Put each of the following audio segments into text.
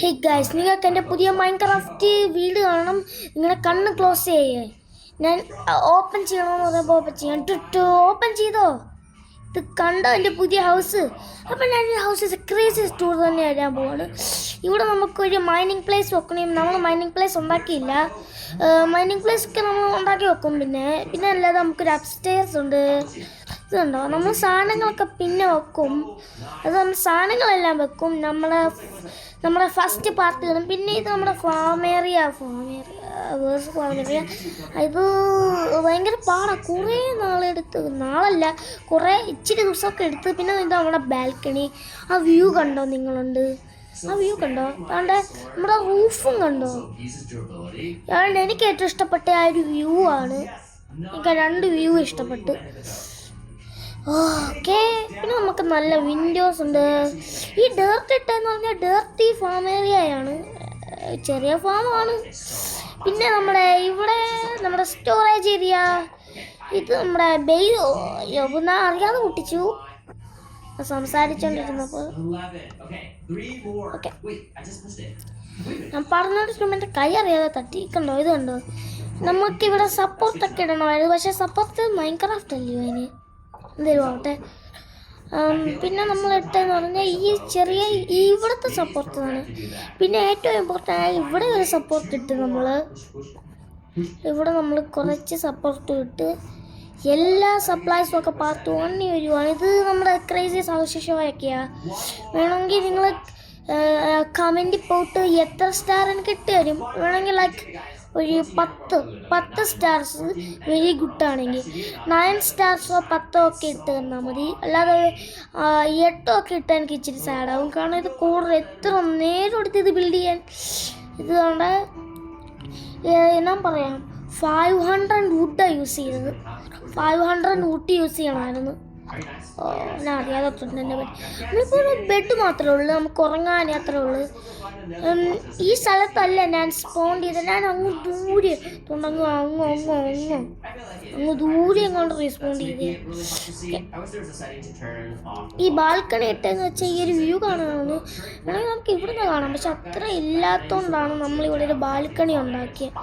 Hey guys, നിങ്ങൾക്ക് എൻ്റെ പുതിയ മൈൻക്രാഫ്റ്റ് വീഡിയോ കാണണം. നിങ്ങളുടെ കണ്ണ് ക്ലോസ് ചെയ്യേ. ഞാൻ ഓപ്പൺ ചെയ്യണമെന്ന് പറയുമ്പോൾ ഓപ്പൺ ചെയ്യാം. ഓപ്പൺ ചെയ്തോ? ഇത് കണ്ടോ എൻ്റെ പുതിയ ഹൗസ്? അപ്പം ഞാൻ ഈ ഹൗസ് ക്രേസി ടൂർ തന്നെ വരാൻ പോവാണ്. ഇവിടെ നമുക്കൊരു മൈനിങ് പ്ലേസ് വെക്കണം. നമ്മൾ മൈനിങ് പ്ലേസ് ഉണ്ടാക്കിയില്ല. മൈനിങ് പ്ലേസ് ഒക്കെ നമ്മൾ ഉണ്ടാക്കി വെക്കും. പിന്നെ അല്ലാതെ നമുക്കൊരു അപ്സ്റ്റേഴ്സ് ഉണ്ട്. ഇതുണ്ടോ, നമ്മൾ സാധനങ്ങളൊക്കെ പിന്നെ വെക്കും. അത് നമ്മൾ സാധനങ്ങളെല്ലാം വെക്കും നമ്മുടെ ഫസ്റ്റ് പാർട്ടുകളും. പിന്നെ ഇത് നമ്മുടെ ഫാം ഏരിയ ഇത് ഭയങ്കര പാടാണ്. കുറേ ഇച്ചിരി ദിവസമൊക്കെ എടുത്ത്. പിന്നെ ഇത് നമ്മുടെ ബാൽക്കണി. ആ വ്യൂ കണ്ടോ? അതുകൊണ്ട് നമ്മുടെ റൂഫും കണ്ടോ? അതുകൊണ്ട് എനിക്ക് ഏറ്റവും ഇഷ്ടപ്പെട്ട ആ ഒരു വ്യൂ ആണ്. എനിക്ക് രണ്ട് വ്യൂ ഇഷ്ടപ്പെട്ടു. ഓക്കെ, പിന്നെ നമുക്ക് നല്ല വിൻഡോസ് ഉണ്ട്. ഈ ഡേർട്ട് ഇട്ടെന്ന് പറഞ്ഞാൽ ഡേർട്ടി ഫാം ഏരിയയാണ്, ചെറിയ ഫാമാണ്. പിന്നെ നമ്മുടെ സ്റ്റോറേജ് ഏരിയ. ഇത് നമ്മുടെ അറിയാതെ പൊട്ടിച്ചു സംസാരിച്ചോണ്ടിരുന്നപ്പോൾ. ഓക്കെ, ഞാൻ പറഞ്ഞോണ്ടിരിക്കുമ്പോൾ എൻ്റെ കൈ അറിയാതെ തട്ടിക്കണ്ടോ? ഇത് കണ്ടോ? നമുക്കിവിടെ സപ്പോർട്ടൊക്കെ ഇടണമായിരുന്നു, പക്ഷേ സപ്പോർട്ട് മൈൻക്രാഫ്റ്റ് അല്ലയോ അതിന്. എന്തേലും ആവട്ടെ. പിന്നെ നമ്മൾ ഇട്ടെന്ന് പറഞ്ഞാൽ ഇവിടുത്തെ സപ്പോർട്ടാണ്. പിന്നെ ഏറ്റവും ഇമ്പോർട്ടൻ്റ് ഇവിടെ ഒരു സപ്പോർട്ട് ഇട്ട് ഇവിടെ നമ്മൾ കുറച്ച് സപ്പോർട്ട് ഇട്ട് എല്ലാ സപ്ലൈസും ഒക്കെ പാർട്ട് 1 വരുവാണ്. ഇത് നമ്മുടെ ക്രേസി അവശേഷമൊക്കെയാണ്. വേണമെങ്കിൽ നിങ്ങൾ കമൻറ്റിൽ പോയിട്ട് എത്ര സ്റ്റാർ എനിക്ക് ഇട്ട് തരും. വേണമെങ്കിൽ ഒരു 10 സ്റ്റാർസ് വെരി ഗുഡ് ആണെങ്കിൽ 9 സ്റ്റാർസോ 10 ഒക്കെ ഇട്ട് തന്നാൽ മതി. അല്ലാതെ 8 ഒക്കെ ഇട്ട് എനിക്ക് ഇച്ചിരി സാഡാവും. കാരണം ഇത് കൂടുതൽ എത്ര നേരം എടുത്ത് ഇത് ബിൽഡ് ചെയ്യാൻ. ഇത് കൊണ്ട് ഞാൻ പറയാം 500 വുഡാണ് യൂസ് ചെയ്തത്. 500 വുഡ് യൂസ് ചെയ്യണമായിരുന്നു. ഞാൻ അറിയാതെ നമ്മളിപ്പോൾ ഒരു ബെഡ് മാത്രമേ ഉള്ളൂ, നമുക്ക് ഉറങ്ങാൻ അത്രേ ഉള്ളൂ. ഈ സ്ഥലത്തല്ല ഞാൻ സ്പോൺ ചെയ്തത്. ഞാൻ അങ്ങ് ദൂരെ അങ്ങ് ദൂരെ എങ്ങോട്ട് റെസ്പോണ്ട് ചെയ്തേ. ഈ ബാൽക്കണി ഇട്ടെന്ന് വെച്ചാൽ ഈ ഒരു വ്യൂ കാണാനാണ്. വേണമെങ്കിൽ നമുക്ക് ഇവിടുന്ന് കാണാം, പക്ഷെ അത്ര ഇല്ലാത്തതുകൊണ്ടാണ് നമ്മളിവിടെ ഒരു ബാൽക്കണി ഉണ്ടാക്കിയത്.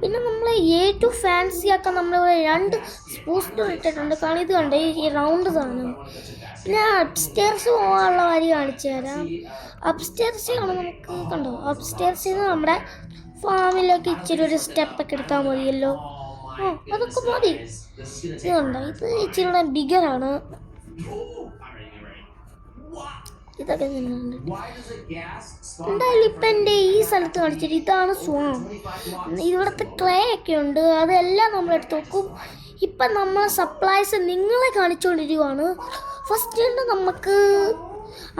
പിന്നെ നമ്മൾ ഏറ്റവും ഫാൻസി ആക്കാൻ നമ്മളിവിടെ 2 പോസ്റ്റർ ഇട്ടിട്ടുണ്ട്. കാരണം ഇത് കണ്ടേ, ഈ റൗണ്ട് സാധനം. പിന്നെ അപ്സ്റ്റേഴ്സ് പോകാനുള്ള വഴി കാണിച്ചു തരാം. അപ്സ്റ്റേഴ്സ് നമുക്ക് കണ്ടോ? അപ്സ്റ്റേഴ്സിൽ നിന്ന് നമ്മുടെ ഫാമിലേക്ക് ഇച്ചിരി ഒരു സ്റ്റെപ്പൊക്കെ എടുത്താൽ മതിയല്ലോ. അതൊക്കെ മതി. ഇത് കണ്ടോ? ഇത് ഇച്ചിരി കൂടെ ബിഗറാണ്. ഇതൊക്കെ എന്തായാലും ഇപ്പം എൻ്റെ ഈ സ്ഥലത്ത് കാണിച്ചിട്ട് ഇതാണ് സ്വാം. ഇവിടുത്തെ ക്ലേ ഒക്കെ ഉണ്ട്, അതെല്ലാം നമ്മളെടുത്ത് നോക്കും. ഇപ്പം നമ്മൾ സപ്ലൈസ് നിങ്ങളെ കാണിച്ചുകൊണ്ടിരിക്കുവാണ്. ഫസ്റ്റ് നമുക്ക്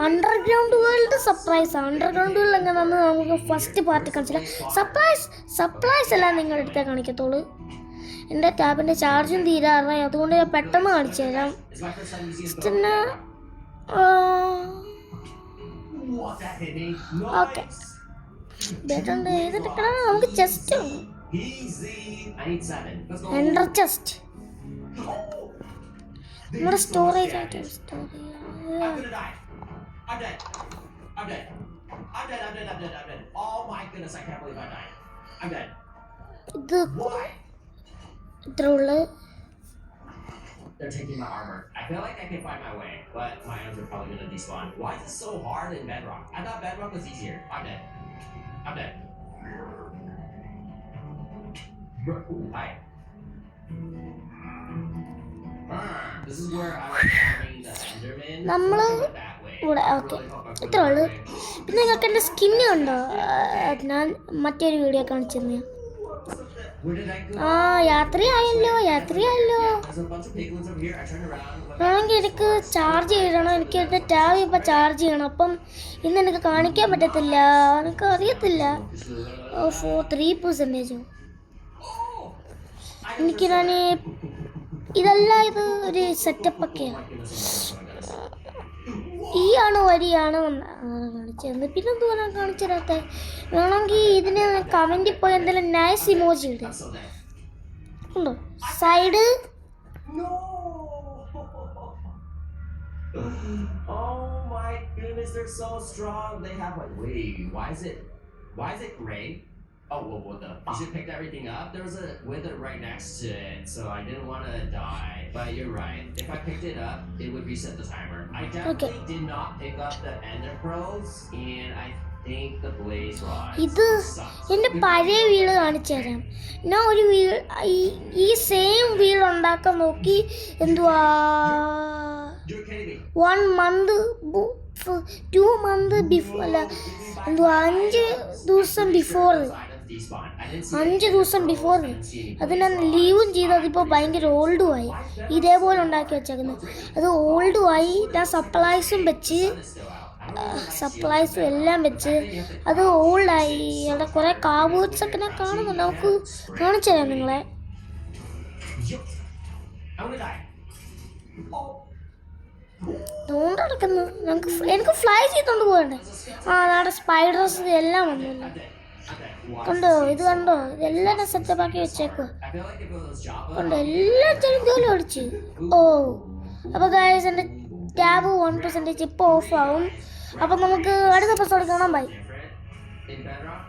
underground world surprise. Underground world എങ്ങനെയാണെന്ന് നമുക്ക് ഫസ്റ്റ് പാർട്ട് കാണിച്ചില്ല. സപ്ലൈസ് എല്ലാം നിങ്ങളുടെ അടുത്തേ കാണിക്കത്തുള്ളൂ. എൻ്റെ ടാബിൻ്റെ ചാർജും തീരാറായി, അതുകൊണ്ട് ഞാൻ പെട്ടെന്ന് കാണിച്ചു തരാം. പിന്നെ ഓക്കെ, നമുക്ക് ചെസ്റ്റ് എൻഡർ ചെസ്റ്റ് നമ്മുടെ സ്റ്റോറേജ് ആയിട്ട് ഇത് ഇത്ര ഉള്ളു. They're taking my armor. I feel like I can find my way, but my arms are probably gonna despawn. Why is it so hard in Bedrock? I thought Bedrock was easier. I'm dead. Hi. This is where I was farming the Enderman. ഇവിടെ okay, ഇത്രേ ഉള്ളൂ. പിന്നെ നിങ്ങൾക്ക് എൻ്റെ skin കണ്ടോ? ഞാൻ മറ്റൊരു video കാണിച്ചിരുന്നു. യാത്രയായല്ലോ. വേണമെങ്കിൽ എനിക്ക് ചാർജ് ചെയ്യണം. എനിക്ക് എൻ്റെ ടാബ് ഇപ്പം ചാർജ് ചെയ്യണം. അപ്പം ഇന്ന് എനിക്ക് കാണിക്കാൻ പറ്റത്തില്ല, എനിക്ക് അറിയത്തില്ല. 3%. ഇത് ഒരു സെറ്റപ്പൊക്കെയാണ്. വരിയാണ് കാണിച്ചിരുന്നത്. പിന്നെ എന്തുവാ ഞാൻ കാണിച്ചു തരാത്ത? വേണമെങ്കിൽ ഇതിന് കമൻറ്റിൽ പോയി എന്തെങ്കിലും നൈസ് ഇമോജി ഇടും. ഉണ്ടോ side? Oh my goodness, they're so strong. They have like, wait, why is it gray? Oh, well, what the? You should pick everything up. There was a wither right next to it, so I didn't want to die. But you're right. If I picked it up, it would reset the timer. I definitely did not pick up the Ender Pearls, and I think the Blaze Rods ഇത് sucks. എൻ്റെ പഴയ വീട് കാണിച്ചു തരാം. ഞാൻ ഒരു വീട് ഈ സെയിം വീട് ഉണ്ടാക്കാൻ നോക്കി എന്തുവാ You're kidding me. 1 month 2 month before അല്ല എന്തുവാ 5 ദിവസം before Those items despawn. I didn't see 5 any ദിവസം Ender before Pearls. I didn't see any അത് Blaze ഞാൻ Rods. ലീവും ചെയ്ത് അതിപ്പോൾ ഭയങ്കര ഓൾഡും ആയി. ഇതേപോലെ ഉണ്ടാക്കി വെച്ചേക്കുന്നത് അത് ഓൾഡും ആയി. ഞാൻ സപ്ലൈസും വെച്ച് Sun is still out. I don't know if സപ്ലൈസും എല്ലാം വെച്ച് അത് ഓൾഡായി. അവിടെ കുറേ കാബോർഡ്സ് ഒക്കെ ഞാൻ കാണുന്നുണ്ട്. നമുക്ക് കാണിച്ചു തരാം നിങ്ങളെ. Yup. I'm gonna die. Oh. അതുകൊണ്ട് നടക്കുന്നു. എനിക്ക് ഫ്ലൈ ചെയ്തോണ്ട് പോകണ്ടേ. നാടെ സ്പൈഡേഴ്സ് എല്ലാം വന്നില്ല. I'm dead. കണ്ടോ ഇത് കണ്ടോ ഇതെല്ലാം സെറ്റപ്പ് ആക്കി വെച്ചേക്കുക. I feel like if it was Java. കണ്ടോ എല്ലാം ജോലി ഓടിച്ച്. ഓ അപ്പോൾ ഗൈസ് എൻ്റെ ടാബ് 1% ഇപ്പോൾ ഓഫ് ആവും. അപ്പം നമുക്ക് അടുത്ത എപ്പിസോഡ് കാണാൻ ബൈ. Different in Bedrock.